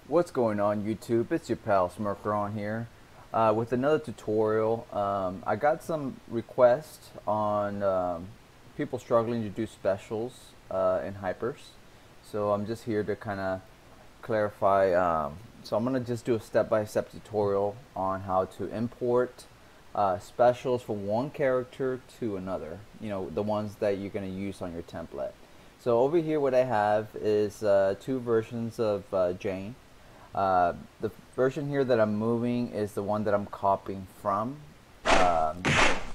What's going on YouTube? It's your pal Smirker on here with another tutorial. I got some requests on people struggling to do specials in hypers, so I'm just here to kind of clarify. So I'm going to just do a step-by-step tutorial on how to import specials from one character to another, the ones that you're going to use on your template. So over here what I have is two versions of Jane. The version here that I'm moving is the one that I'm copying from,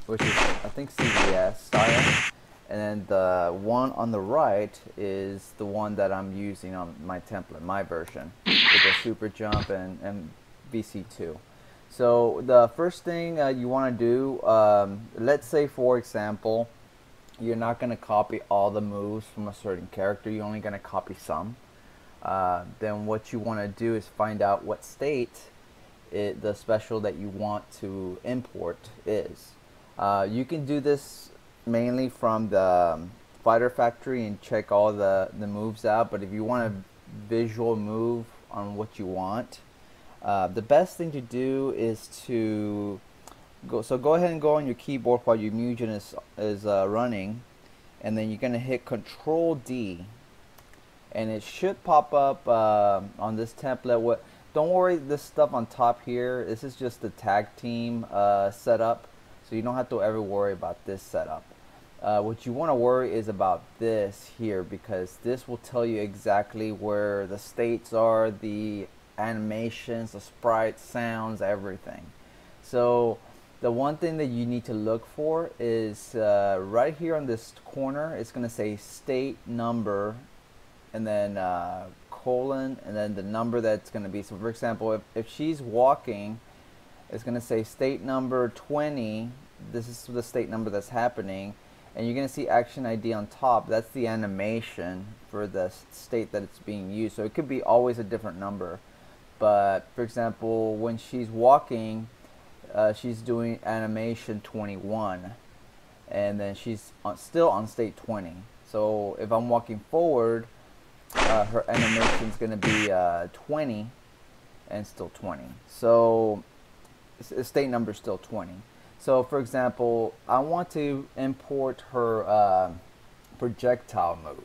which is I think CVS style, and then the one on the right is the one that I'm using on my template, my version, with the super jump and VC2. So the first thing you want to do, let's say for example, you're not going to copy all the moves from a certain character, you're only going to copy some. Then what you want to do is find out what state the special that you want to import is. You can do this mainly from the Fighter Factory and check all the moves out, but if you want a visual move on what you want, the best thing to do is to go ahead and go on your keyboard while your Mugen is running, and then you're going to hit Control D. And it should pop up on this template. Don't worry, this stuff on top here, this is just the tag team setup, so you don't have to ever worry about this setup. What you want to worry is about this here, because this will tell you exactly where the states are, the animations, the sprites, sounds, everything. So the one thing that you need to look for is right here on this corner, it's going to say state number, and then colon, and then the number that's going to be. So for example, if she's walking, it's going to say state number 20. This is the state number that's happening, and you're going to see action ID on top. That's the animation for the state that it's being used. So it could be always a different number, but for example, when she's walking, she's doing animation 21, and then she's still on state 20. So if I'm walking forward, her animation is going to be 20 and still 20. So state number is still 20. So for example, I want to import her projectile move.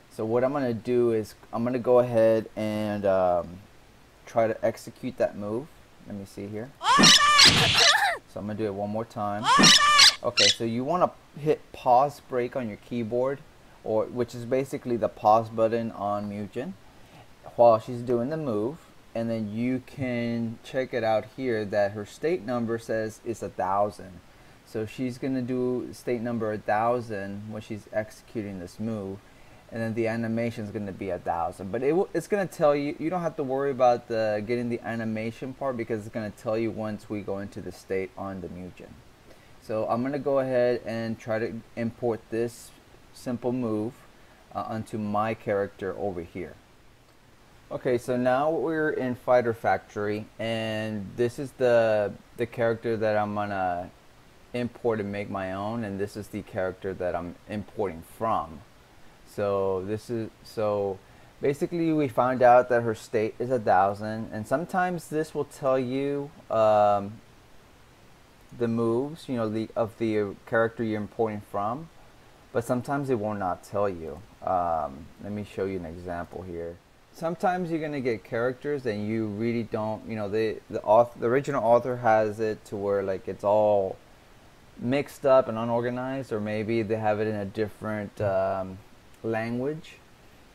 So what I'm going to do is I'm going to go ahead and try to execute that move. Let me see here. So I'm going to do it one more time. Okay, so you want to hit pause break on your keyboard, which is basically the pause button on Mugen, while she's doing the move, and then you can check it out here that her state number says is 1000. So she's gonna do state number 1000 when she's executing this move, and then the animation is gonna be 1000. But it's gonna tell you. You don't have to worry about getting the animation part, because it's gonna tell you once we go into the state on the Mugen. So I'm gonna go ahead and try to import this simple move onto my character over here. Okay, so now we're in Fighter Factory, and this is the character that I'm gonna import and make my own, and this is the character that I'm importing from. So basically we found out that her state is 1000, and sometimes this will tell you the moves, of the character you're importing from, but sometimes it will not tell you. Let me show you an example here. Sometimes you're gonna get characters and you really don't, the original author has it to where like it's all mixed up and unorganized, or maybe they have it in a different language.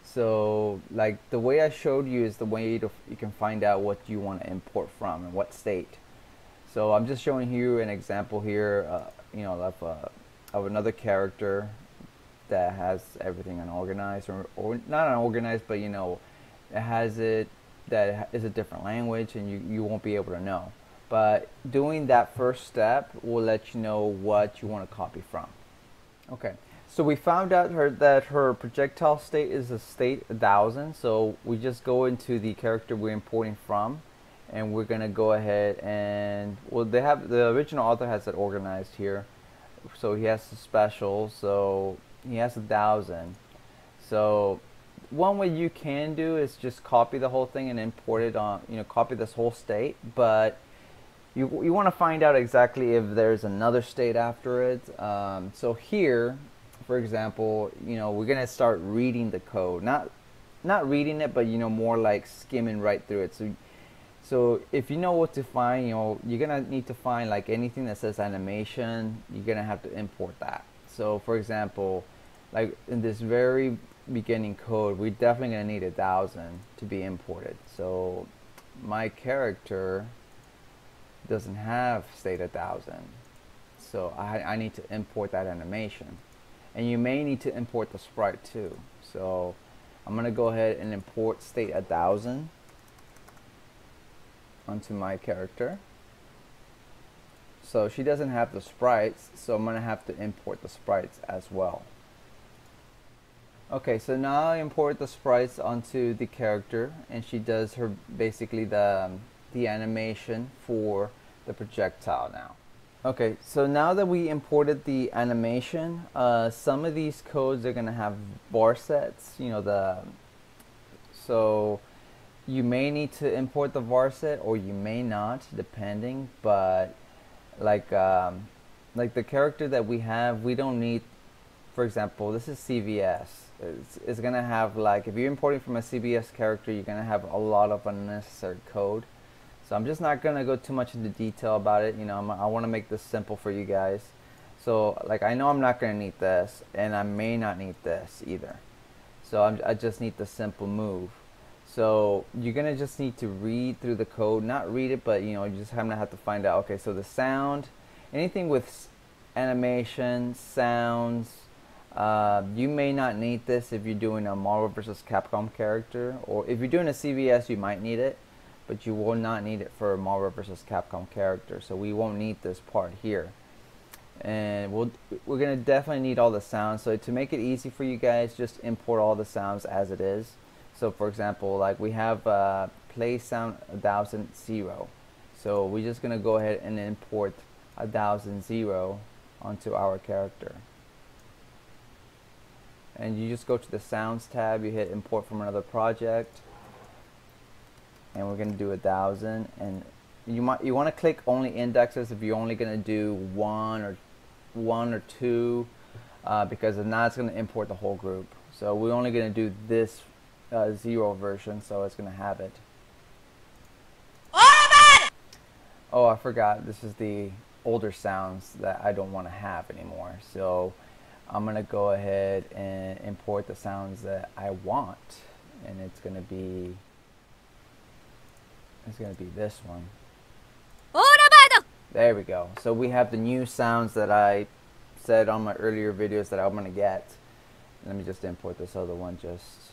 So like the way I showed you is the way you can find out what you want to import from and what state. So I'm just showing you an example here, of another character that has everything unorganized, or not unorganized, but it has it that is a different language, and you won't be able to know. But doing that first step will let you know what you want to copy from. Okay, so we found out that her projectile state is a state 1000. So we just go into the character we're importing from, and we're gonna go ahead and the original author has it organized here. So he has the special, so he has 1000. So one way you can do is just copy the whole thing and import it on, copy this whole state, but you want to find out exactly if there's another state after it. So here, for example, we're gonna start reading the code, not reading it, but more like skimming right through it. So if you know what to find, you're gonna need to find like anything that says animation. You're gonna have to import that. So for example, like in this very beginning code, we're definitely gonna need 1,000 to be imported. So my character doesn't have state 1,000, so I need to import that animation, and you may need to import the sprite too. So I'm gonna go ahead and import state 1,000 onto my character. So she doesn't have the sprites, so I'm gonna have to import the sprites as well. Okay, so now I import the sprites onto the character, and she does her basically the animation for the projectile now. Okay, so now that we imported the animation, some of these codes are gonna have var sets. So you may need to import the var set, or you may not, depending. But like the character that we have, we don't need. For example, this is CVS. It's gonna have, like, if you're importing from a CVS character, you're gonna have a lot of unnecessary code. So I'm just not gonna go too much into detail about it. I want to make this simple for you guys. So like, I know I'm not gonna need this, and I may not need this either. So I just need the simple move. So you're gonna just need to read through the code, not read it, but you just gonna have to find out. Okay, so the sound, anything with animation, sounds. You may not need this if you're doing a Marvel vs. Capcom character, or if you're doing a CVS, you might need it, but you will not need it for a Marvel vs. Capcom character. So we won't need this part here, and we're gonna definitely need all the sounds. So to make it easy for you guys, just import all the sounds as it is. So for example, like we have play sound 1,000 0. So we're just gonna go ahead and import 1,000 0 onto our character. And you just go to the sounds tab, you hit import from another project, and we're going to do 1,000. And you want to click only indexes if you're only going to do one or two, because if not, it's going to import the whole group. So we're only going to do this 0 version, so it's going to have it. Oh, I forgot, this is the older sounds that I don't want to have anymore. So I'm gonna go ahead and import the sounds that I want, and it's gonna be this one. There we go. So we have the new sounds that I said on my earlier videos that I'm gonna get. Let me just import this other one just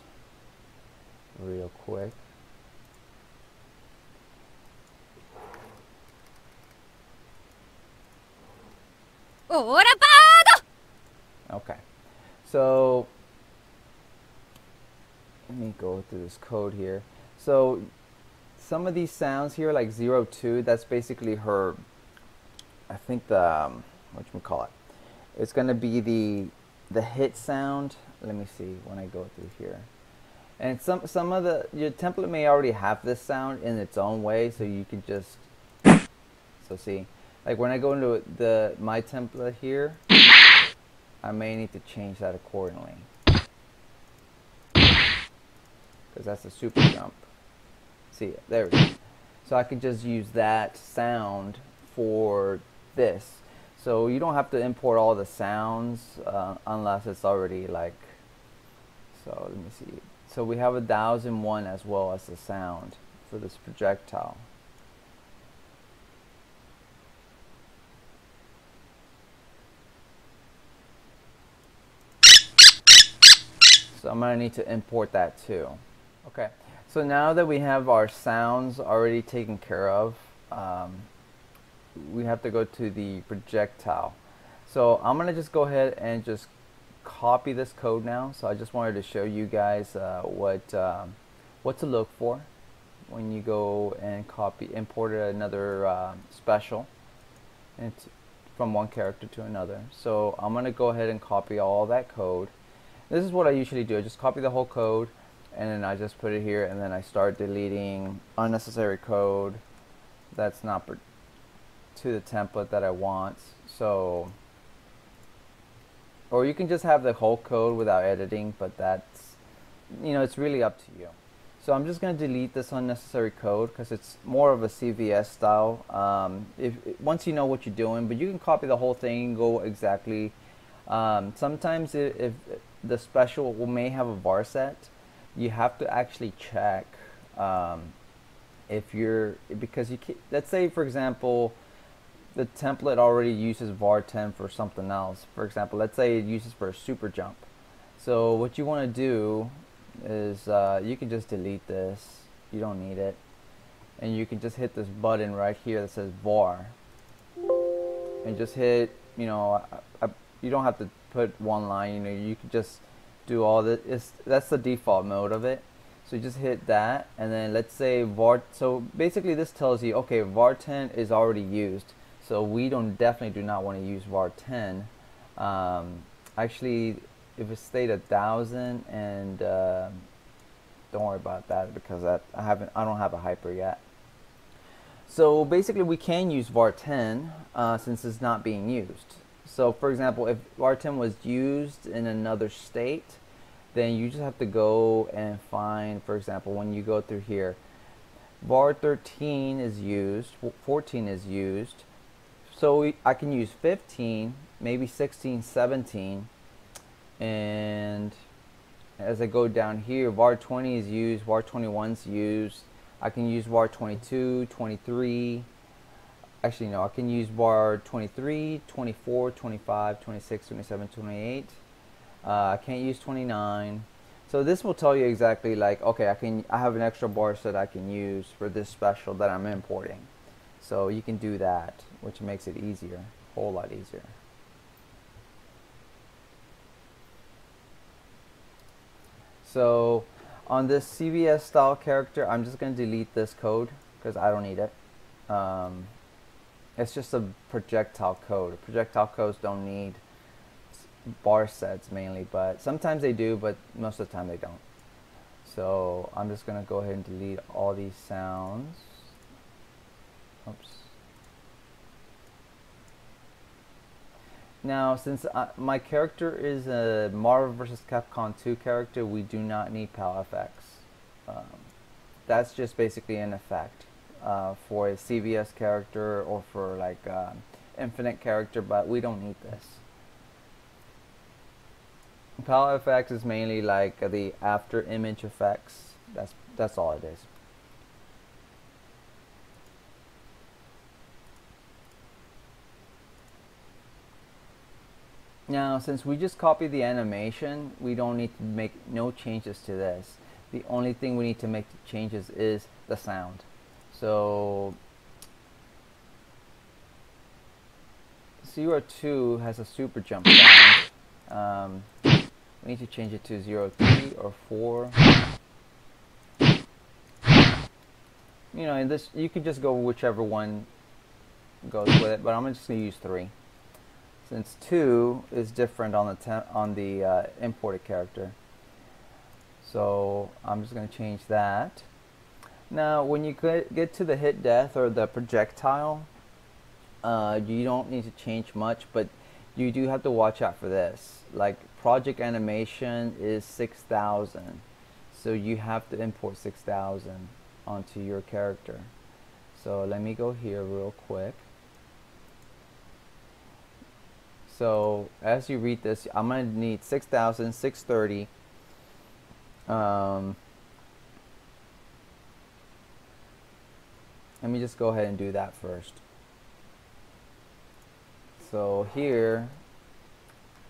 real quick. Okay, so let me go through this code here. So some of these sounds here, like 02, that's basically her, I think the whatchamacallit, it's gonna be the hit sound. Let me see when I go through here. And some of your template may already have this sound in its own way, so you can just, so see, like when I go into my template here, I may need to change that accordingly, because that's a super jump. See, there we go. So I could just use that sound for this. So you don't have to import all the sounds unless it's already like, so let me see. So we have 1,001 as well as the sound for this projectile. So I'm going to need to import that too. Okay, so now that we have our sounds already taken care of, we have to go to the projectile. So I'm going to just go ahead and just copy this code now. So I just wanted to show you guys what to look for when you go and import another special from one character to another. So I'm going to go ahead and copy all that code. This is what I usually do. I just copy the whole code, and then I just put it here, and then I start deleting unnecessary code that's not to the template that I want. So, or you can just have the whole code without editing, but that's, it's really up to you. So I'm just going to delete this unnecessary code because it's more of a CVS style. Once you know what you're doing, but you can copy the whole thing and go exactly. Sometimes if the special may have a var set, you have to actually check because you can't, let's say for example the template already uses var10 for something else. For example, let's say it uses for a super jump. So what you want to do is you can just delete this. You don't need it. And you can just hit this button right here that says var. And just hit, you don't have to put one line, you can just do all this. That's the default mode of it. So you just hit that, and then let's say var, so basically this tells you, okay, var10 is already used. So we definitely do not want to use var10. Actually, if it stayed 1,000, and don't worry about that because I don't have a hyper yet. So basically, we can use var10 since it's not being used. So for example, if var10 was used in another state, then you just have to go and find, for example, when you go through here, var13 is used, 14 is used. So I can use 15, maybe 16, 17, and as I go down here, var20 is used, var21 is used. I can use var22, 23. Actually, no, I can use var23, 24, 25, 26, 27, 28. I can't use 29. So this will tell you exactly like, okay, I have an extra bar set I can use for this special that I'm importing. So you can do that, which makes it easier, a whole lot easier. So on this CVS style character, I'm just going to delete this code because I don't need it. It's just a projectile code. Projectile codes don't need bar sets mainly, but sometimes they do, but most of the time they don't. So I'm just going to go ahead and delete all these sounds. Oops. Now, since my character is a Marvel vs. Capcom 2 character, we do not need PAL FX. That's just basically an effect for a CVS character or for like Infinite character, but we don't need this. PAL FX is mainly like the after image effects. That's all it is. Now, since we just copied the animation, we don't need to make no changes to this. The only thing we need to make changes is the sound. So, CR2 has a super jump sound. We need to change it to 03 or 4. And this, you could just go whichever one goes with it, but I'm just going to use 3. Since 2 is different on the imported character. So I'm just going to change that. Now when you get to the hit death or the projectile, you don't need to change much, but you do have to watch out for this. Like project animation is 6,000. So you have to import 6,000 onto your character. So let me go here real quick. So as you read this, I'm going to need 6,000, 630. Let me just go ahead and do that first. So here,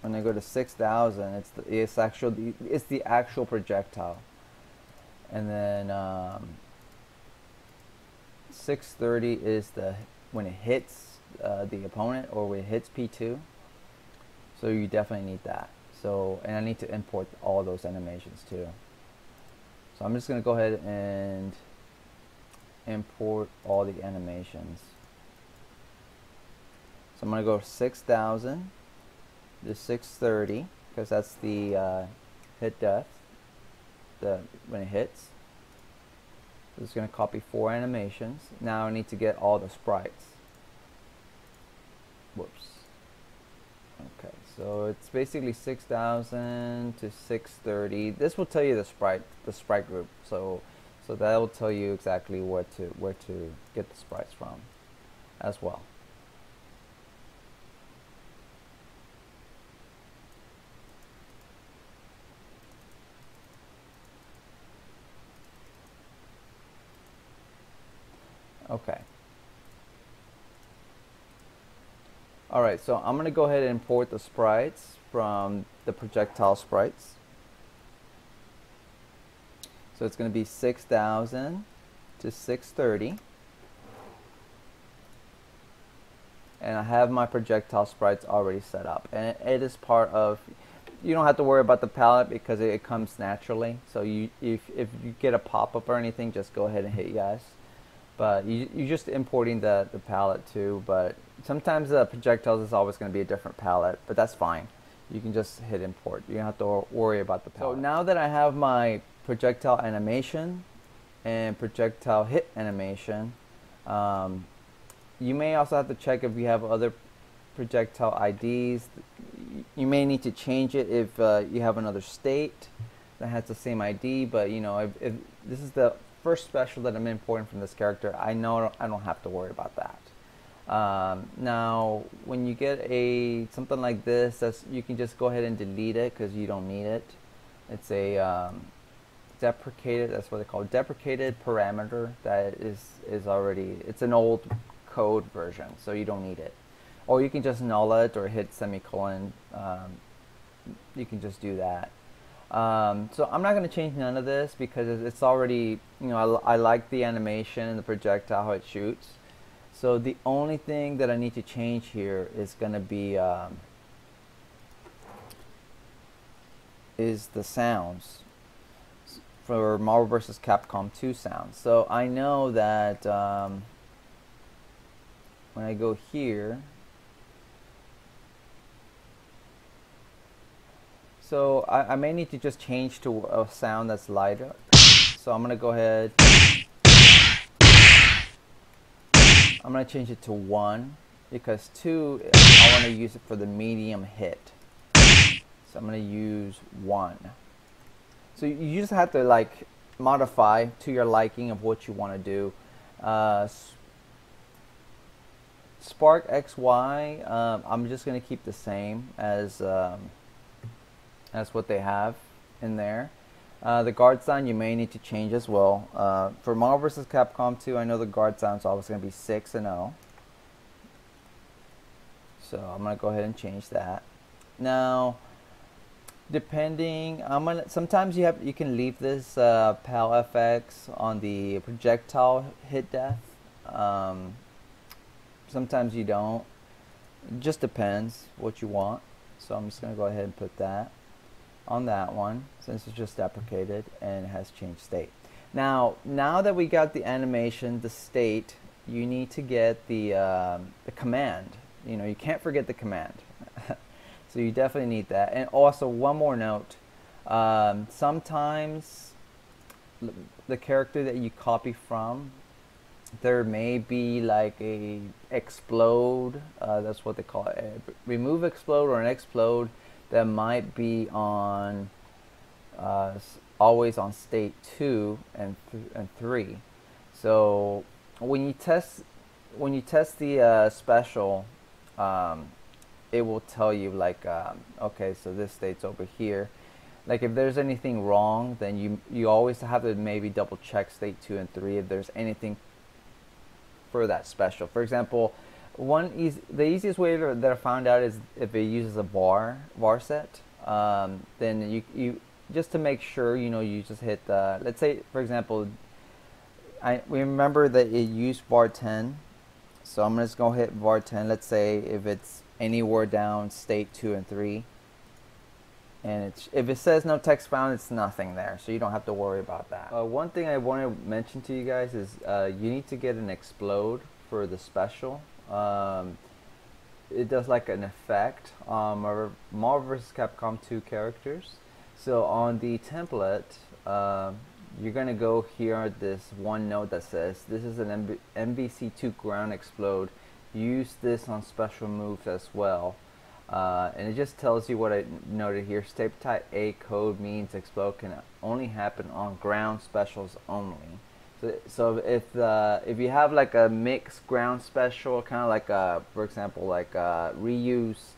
when I go to 6,000, it's the actual projectile, and then 630 is when it hits the opponent or when it hits P2. So you definitely need that. So, and I need to import all those animations too. So I'm just going to go ahead and import all the animations. So I'm going to go 6,000 to 630 because that's the hit death. when it hits. So it's going to copy 4 animations. Now I need to get all the sprites. Whoops. Okay, so it's basically 6,000 to 630. This will tell you the sprite group. So that will tell you exactly where to get the sprites from as well. Okay. Alright, so I'm going to go ahead and import the sprites from the projectile sprites. So it's going to be 6,000 to 630. And I have my projectile sprites already set up. And it is part of, you don't have to worry about the palette because it comes naturally. So if you get a pop-up or anything, just go ahead and hit yes. But you're just importing the palette too. But sometimes the projectiles is always going to be a different palette, but that's fine. You can just hit import. You don't have to worry about the palette. So now that I have my projectile animation and projectile hit animation, you may also have to check if you have other projectile IDs. You may need to change it if you have another state that has the same ID, but you know, if this is the first special that I'm importing from this character, I know I don't have to worry about that. Now, when you get something like this, you can just go ahead and delete it because you don't need it. It's a deprecated, that's what they call it, deprecated parameter that is already, it's an old code version, so you don't need it. Or you can just null it or hit semicolon. You can just do that. So I'm not going to change none of this because it's already, you know, I like the animation and the projectile, how it shoots. So the only thing that I need to change here is going to be is the sounds for Marvel vs. Capcom 2 sounds. So I know that when I go here, so I may need to just change to a sound that's lighter. So I'm going to go ahead. I'm going to change it to 1 because 2, I want to use it for the medium hit. So I'm going to use 1. So you just have to like modify to your liking of what you want to do. Spark XY, I'm just going to keep the same as what they have in there. The guard sound you may need to change as well. For Marvel vs. Capcom 2, I know the guard sound is always going to be 6 and 0. So I'm going to go ahead and change that. Now, depending, sometimes you can leave this PAL FX on the projectile hit death. Sometimes you don't. It just depends what you want. So I'm just going to go ahead and put that on that one since it's just deprecated and it has changed state. Now that we got the animation, the state, you need to get the command. You know, you can't forget the command. So you definitely need that. And also one more note, sometimes the character that you copy from, there may be like a explode, that's what they call it, a remove explode or an explode that might be on always on state 2 and 3. So when you test the special, it will tell you like okay, so this state's over here. Like if there's anything wrong, then you always have to maybe double check state 2 and 3 if there's anything for that special. For example, the easiest way that I found out is if it uses a var set. Then you just to make sure, you know, you just hit let's say for example, we remember that it used var 10, so I'm just gonna hit var 10. Let's say if it's anywhere down state 2 and 3, and if it says no text found, it's nothing there, so you don't have to worry about that. One thing I want to mention to you guys is you need to get an explode for the special. It does like an effect on Marvel vs. Capcom 2 characters. So on the template, you're gonna go here at this one note that says this is an MVC2 ground explode. Use this on special moves as well. And it just tells you what I noted here. Staple type A code means explode can only happen on ground specials only. So if you have like a mixed ground special, kind of like for example, like reuse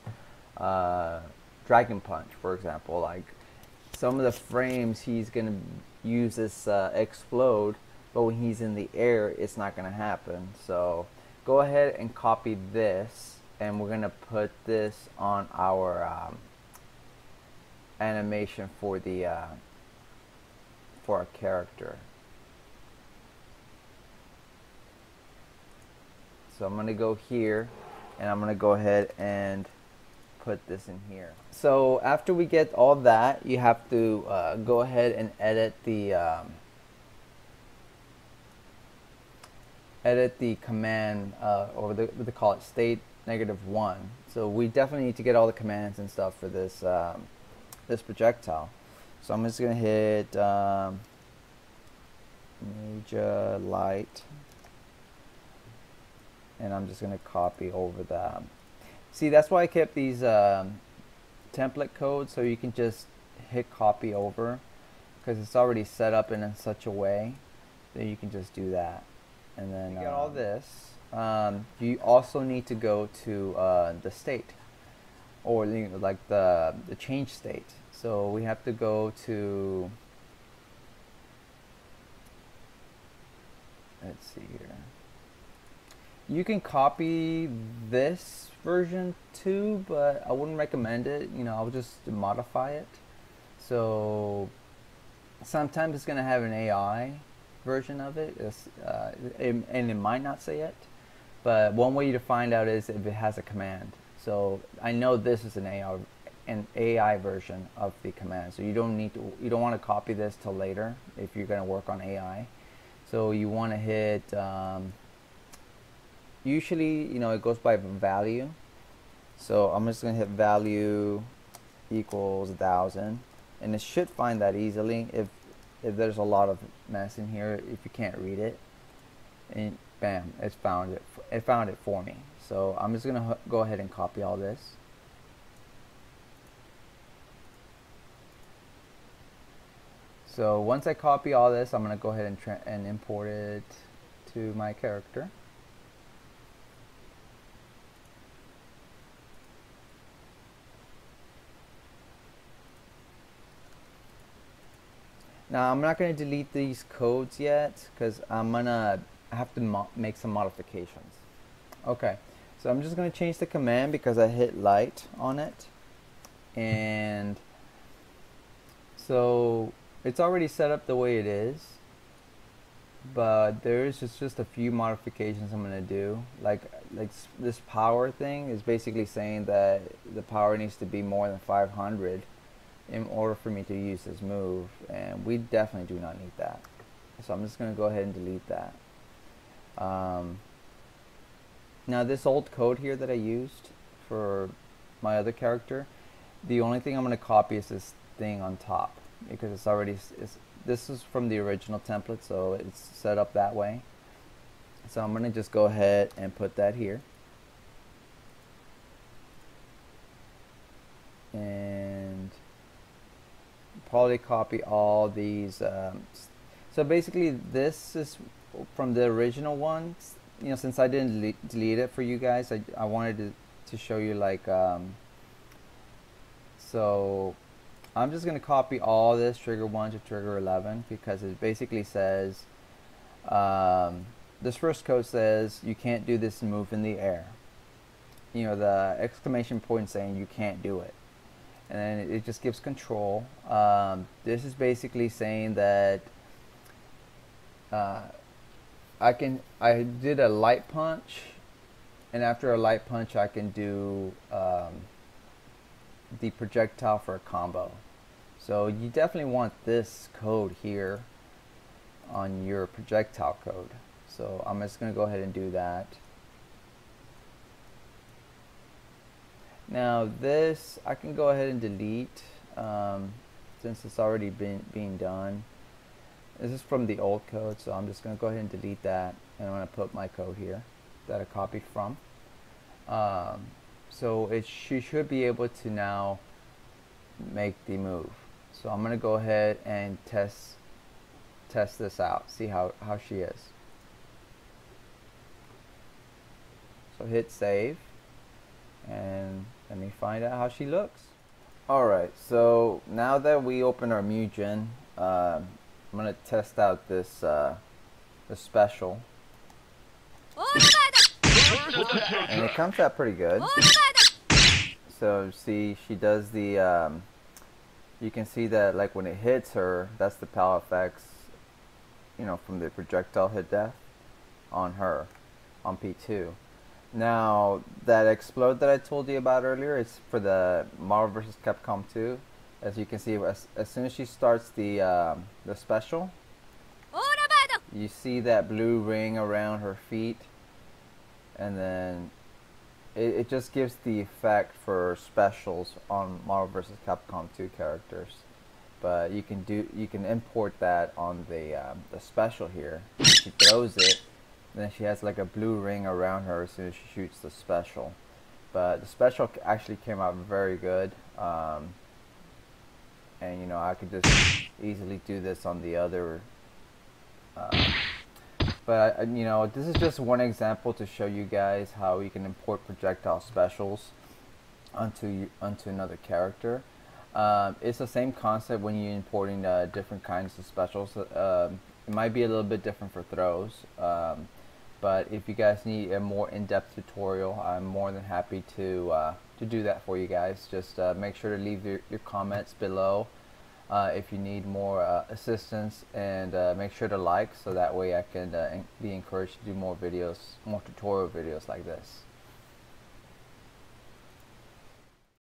Dragon Punch, for example, like some of the frames he's gonna use this explode, but when he's in the air, it's not gonna happen. So go ahead and copy this, and we're gonna put this on our animation for the for our character. So I'm gonna go here, and I'm gonna go ahead and put this in here. So after we get all that, you have to go ahead and edit the command, or what they call it, state -1. So we definitely need to get all the commands and stuff for this this projectile. So I'm just gonna hit Jjkoolaid, and I'm just gonna copy over that. See, that's why I kept these template codes, so you can just hit copy over, because it's already set up in such a way that you can just do that. And then you got all this. You also need to go to the state, or like the change state. So we have to go to, let's see here. You can copy this version too, but I wouldn't recommend it. You know, I'll just modify it. So sometimes it's gonna have an AI version of it, and it might not say it. But one way to find out is if it has a command. So I know this is an AI version of the command. So you don't want to copy this till later if you're gonna work on AI. So you want to hit. Usually, you know, it goes by value. So I'm just gonna hit value equals 1000, and it should find that easily. If there's a lot of mess in here, if you can't read it, and bam, it found it. It found it for me. So I'm just gonna go ahead and copy all this. So once I copy all this, I'm gonna go ahead and import it to my character. Now I'm not going to delete these codes yet, because I have to make some modifications. Okay, so I'm just going to change the command because I hit light on it, and so it's already set up the way it is, but there's just a few modifications I'm going to do. Like this power thing is basically saying that the power needs to be more than 500 in order for me to use this move, and we definitely do not need that. So I'm just going to go ahead and delete that. Now this old code here that I used for my other character, the only thing I'm going to copy is this thing on top, because it's already, this is from the original template, so it's set up that way. So I'm going to just go ahead and put that here. And probably copy all these. So basically this is from the original ones. You know, since I didn't delete it for you guys, I wanted to show you, like, so I'm just going to copy all this, trigger 1 to trigger 11, because it basically says, this first code says you can't do this move in the air. You know, the exclamation point saying you can't do it. And then it just gives control. This is basically saying that I did a light punch, and after a light punch I can do the projectile for a combo. So you definitely want this code here on your projectile code. So I'm just going to go ahead and do that. Now this I can go ahead and delete, since it's already being done. This is from the old code, so I'm just going to go ahead and delete that, and I'm going to put my code here that I copied from. So she should be able to now make the move. So I'm going to go ahead and test this out, see how she is. So hit save, and let me find out how she looks. Alright, so now that we open our Mugen, I'm going to test out this special. And it comes out pretty good. So see, she does the, you can see that like when it hits her, that's the PAL effects, you know, from the projectile hit death on her, on P2. Now, that explode that I told you about earlier is for the Marvel vs. Capcom 2. As you can see, as soon as she starts the special, you see that blue ring around her feet, and then it just gives the effect for specials on Marvel vs. Capcom 2 characters. But you can import that on the special here. She throws it, then she has like a blue ring around her as soon as she shoots the special. But the special actually came out very good, and you know, I could just easily do this on the other. But you know, this is just one example to show you guys how you can import projectile specials onto another character. It's the same concept when you're importing different kinds of specials. It might be a little bit different for throws, but if you guys need a more in-depth tutorial, I'm more than happy to do that for you guys. Just make sure to leave your comments below if you need more assistance, and make sure to like, so that way I can be encouraged to do more videos, more tutorial videos like this.